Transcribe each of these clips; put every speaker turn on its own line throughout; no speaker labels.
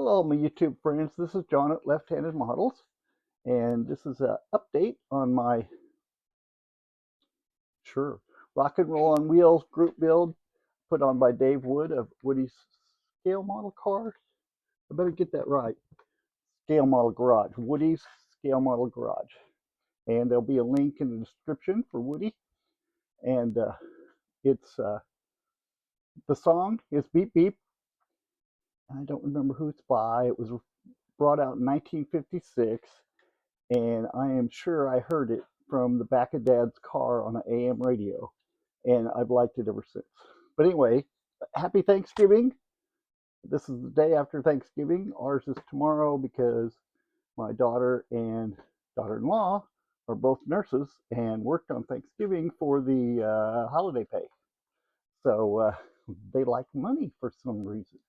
Hello, my YouTube friends. This is John at Left-Handed Models, and this is an update on my rock and roll on wheels group build put on by Dave Wood of Woody's Scale Model Cars. I better get that right. Scale Model Garage, Woody's Scale Model Garage, and there'll be a link in the description for Woody. And it's the song is Beep Beep. I don't remember who it's by. It was brought out in 1956. And I am sure I heard it from the back of Dad's car on an AM radio, and I've liked it ever since. But anyway, happy Thanksgiving. This is the day after Thanksgiving. Ours is tomorrow because my daughter and daughter-in-law are both nurses and worked on Thanksgiving for the holiday pay. So they like money for some reason.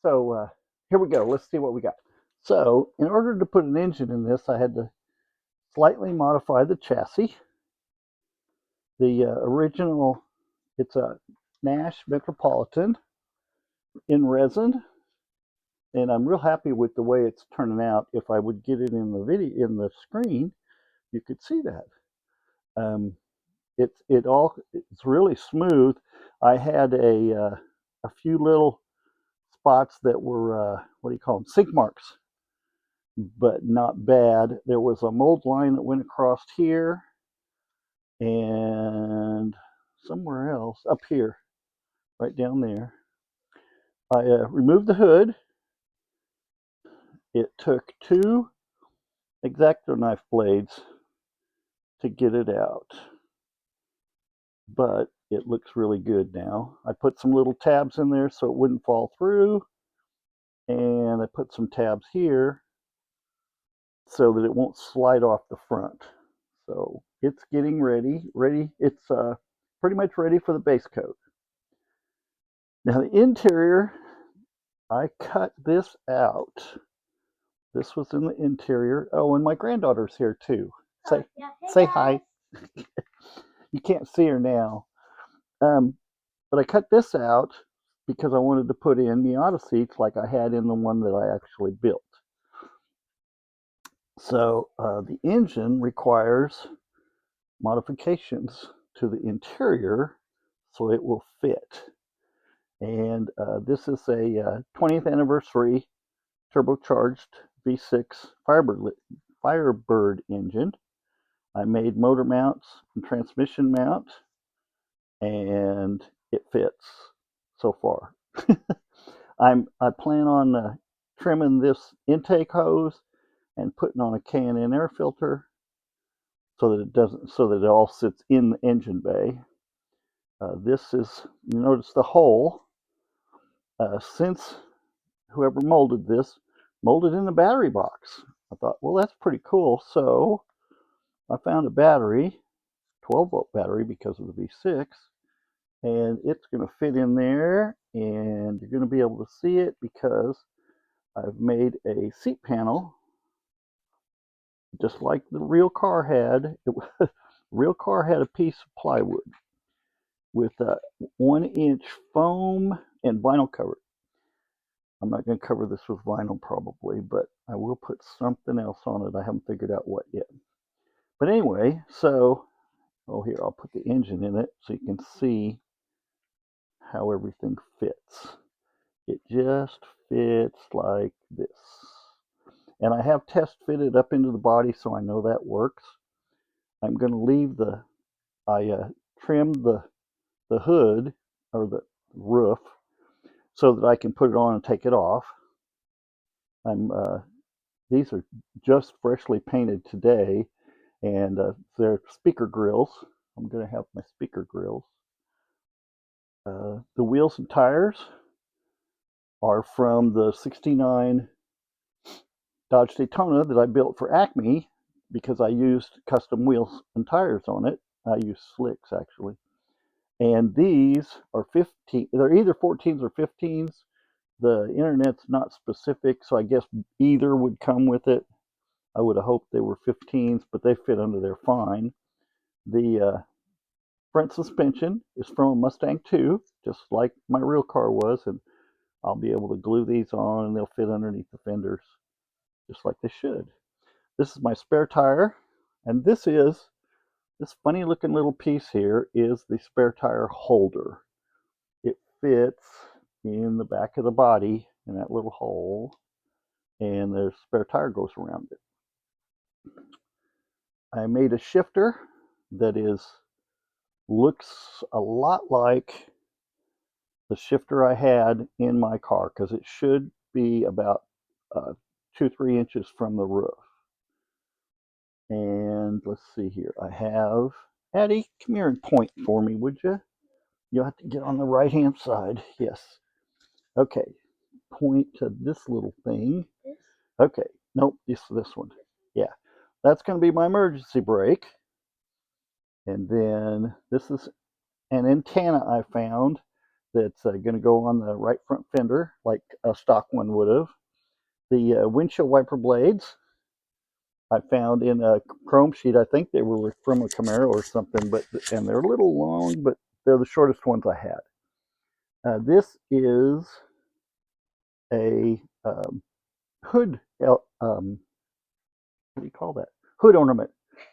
So here we go. Let's see what we got. So in order to put an engine in this, I had to slightly modify the chassis. The original, it's a Nash Metropolitan in resin, and I'm real happy with the way it's turning out. If I would get it in the video, in the screen, you could see that. It's really smooth. I had a few little spots that were what do you call them, sink marks, but not bad. There was a mold line that went across here and somewhere else up here, right down there. I removed the hood. It took 2 X-Acto knife blades to get it out, but it looks really good now. I put some little tabs in there so it wouldn't fall through, and I put some tabs here so that it won't slide off the front. So it's getting ready. It's pretty much ready for the base coat. Now the interior, I cut this out. This was in the interior. Oh, and my granddaughter's here too. Say, yeah, say hi. You can't see her now. But I cut this out because I wanted to put in Miata seats like I had in the one that I actually built. So the engine requires modifications to the interior so it will fit. And this is a 20th anniversary turbocharged V6 Firebird engine. I made motor mounts and transmission mount, and it fits so far. I plan on trimming this intake hose and putting on a K&N air filter so that it all sits in the engine bay. This is, you notice the hole. Since whoever molded this molded in a battery box, I thought, well, that's pretty cool. So I found a battery, 12-volt battery because of the V6, and it's going to fit in there, and you're going to be able to see it because I've made a seat panel just like the real car had. The real car had a piece of plywood with a 1-inch foam and vinyl cover. I'm not going to cover this with vinyl probably, but I will put something else on it. I haven't figured out what yet. But anyway, so, oh, here, I'll put the engine in it so you can see how everything fits. It just fits like this. And I have test fitted up into the body, so I know that works. I'm going to leave I trimmed the hood, or the roof, so that I can put it on and take it off. These are just freshly painted today, and they're speaker grills. I'm going to have my speaker grills. The wheels and tires are from the '69 Dodge Daytona that I built for Acme because I used custom wheels and tires on it. I used slicks actually. And these are 15, they're either 14s or 15s. The internet's not specific, so I guess either would come with it. I would have hoped they were 15s, but they fit under there fine. The front suspension is from a Mustang II, just like my real car was, and I'll be able to glue these on and they'll fit underneath the fenders just like they should. This is my spare tire, and this funny looking little piece here is the spare tire holder. It fits in the back of the body in that little hole, and the spare tire goes around it. I made a shifter that looks a lot like the shifter I had in my car, because it should be about 2-3 inches from the roof. And let's see here. I have Addie, come here and point for me, would you? You'll have to get on the right hand side. Yes. Okay. Point to this little thing. Okay. Nope, this one. Yeah. That's going to be my emergency brake. And then this is an antenna I found that's going to go on the right front fender like a stock one would have. The windshield wiper blades I found in a chrome sheet. I think they were from a Camaro or something, and they're a little long, but they're the shortest ones I had. This is a hood, what do you call that? Hood ornament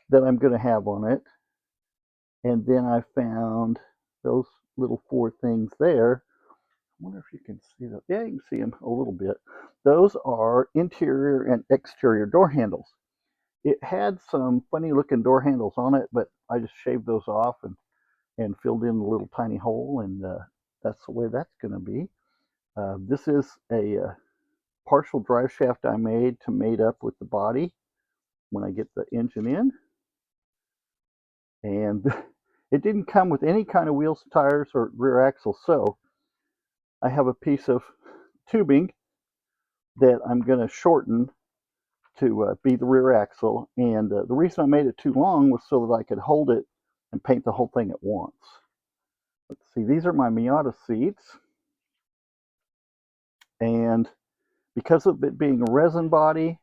that I'm going to have on it. And then I found those little 4 things there. I wonder if you can see them. Yeah, you can see them a little bit. Those are interior and exterior door handles. It had some funny looking door handles on it, but I just shaved those off and filled in a little tiny hole, and that's the way that's going to be. This is a partial drive shaft I made to mate up with the body when I get the engine in. And it didn't come with any kind of wheels, tires, or rear axle, so I have a piece of tubing that I'm going to shorten to be the rear axle. And the reason I made it too long was so that I could hold it and paint the whole thing at once. Let's see, these are my Miata seats. And because of it being a resin body,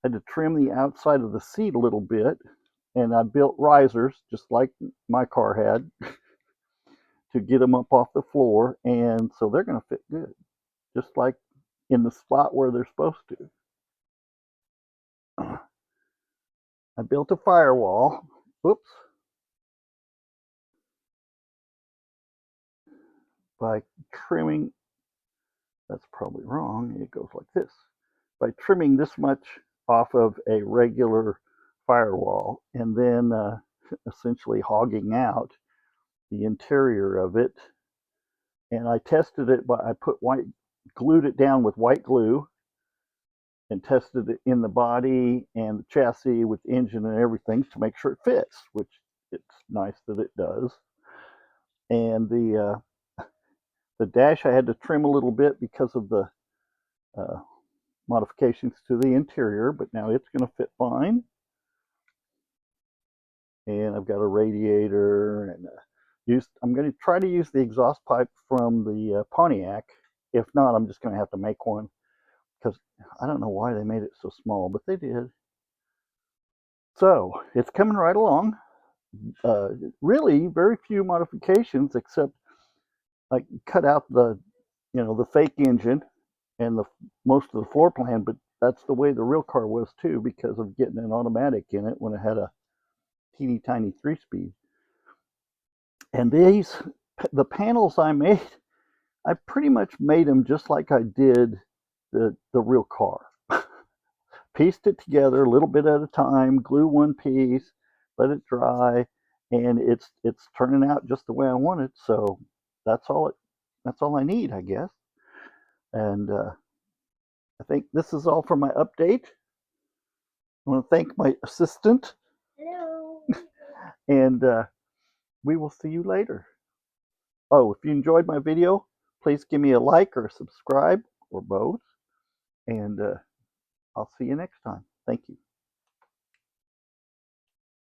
I had to trim the outside of the seat a little bit. And I built risers, just like my car had, to get them up off the floor. And so they're going to fit good, just like in the spot where they're supposed to. I built a firewall. Whoops. By trimming, that's probably wrong. It goes like this. By trimming this much off of a regular firewall and then essentially hogging out the interior of it. And I tested it, but I glued it down with white glue and tested it in the body and the chassis with the engine and everything to make sure it fits, which it's nice that it does. And the dash I had to trim a little bit because of the modifications to the interior, but now it's going to fit fine. And I've got a radiator, and I'm going to try to use the exhaust pipe from the Pontiac. If not, I'm just going to have to make one, because I don't know why they made it so small, but they did. So it's coming right along. Really very few modifications, except I cut out the fake engine and most of the floor plan, but that's the way the real car was too, because of getting an automatic in it when it had a teeny tiny 3-speed. And the panels I made, I pretty much made them just like I did the real car. Pieced it together a little bit at a time, glue one piece, let it dry, and it's turning out just the way I want it. So that's all I need, I guess. And I think this is all for my update. I want to thank my assistant.
Hello.
And we will see you later. Oh, if you enjoyed my video, please give me a like or a subscribe or both. And I'll see you next time. Thank you.